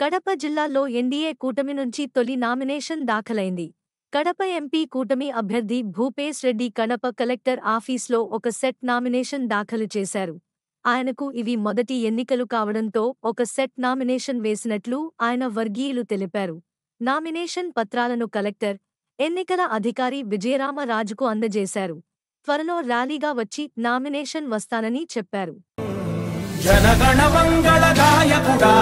కడప జిల్లాలో ఎన్డీఏ కూటమి నుంచి తొలి నామినేషన్ దాఖలైంది. కడప ఎంపీ కూటమి అభ్యర్థి భూపేశ్ రెడ్డి కడప కలెక్టర్ ఆఫీస్లో ఒక సెట్ నామినేషన్ దాఖలు చేశారు. ఆయనకు ఇవి మొదటి ఎన్నికలు కావడంతో ఒక సెట్ నామినేషన్ వేసినట్లు ఆయన వర్గీయులు తెలిపారు. నామినేషన్ పత్రాలను కలెక్టర్, ఎన్నికల అధికారి విజయరామరాజుకు అందజేశారు. త్వరలో ర్యాలీగా వచ్చి నామినేషన్ వస్తానని చెప్పారు. జనగణ మంగళ గాయకుడా,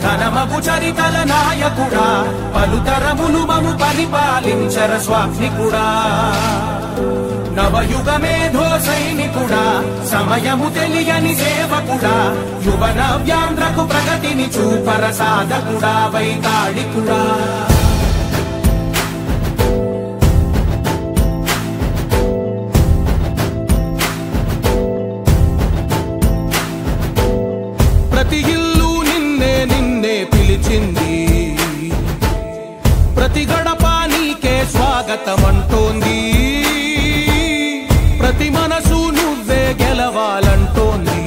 ఘనమగు చరితల నాయకుడా, పలుతరములు మము పరిపాలించర స్వామికుడా, నవయుగ మేధో సైనికుడా, సమయము తెలియని సేవకుడా, యువ నవ్యాంధ్రకు ప్రగతిని చూపర సాధకుడా, వైతాళికుడా. ప్రతి ఇల్లు నిన్నే నిన్నే పిలిచింది, ప్రతి గడప నీకే స్వాగతమంటోంది, ప్రతి మనసు నువ్వే గెలవాలంటోంది.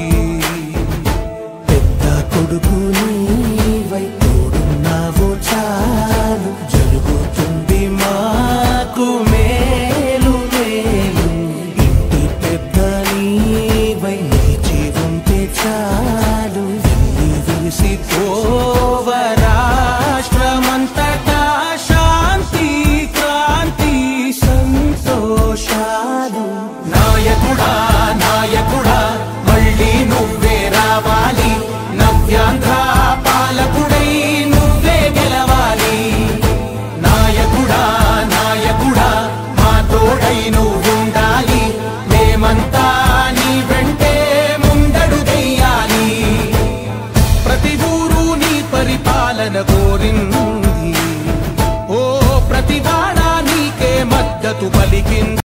పెద్ద కొడుకు నీవై తోడున్నావో చాలు, జరుగుతుంది మాకు మేలు మేలు. ఇంటి పెద్ద నీవై నిలిచి ఉంటే చాలు, వెలిసిపోవ రాష్ట్రమంతటా శాంతి క్రాంతి సంతోషాలు. నాయకుడా నాయకుడా మళ్ళీ నువ్వే రావాలి, నవ్యాంధ్ర పాలకుడై నువ్వే గెలవాలి. నాయకుడా నాయకుడా మా తోడై నువ్వుండాలి, మేమంతా నీ వెంటే ముందడుగెయ్యాలి. ప్రతి ఊరు నీ పరిపాలన కోరింది, ఓ ప్రతి వాడ నీకే మద్దతు పలికింది.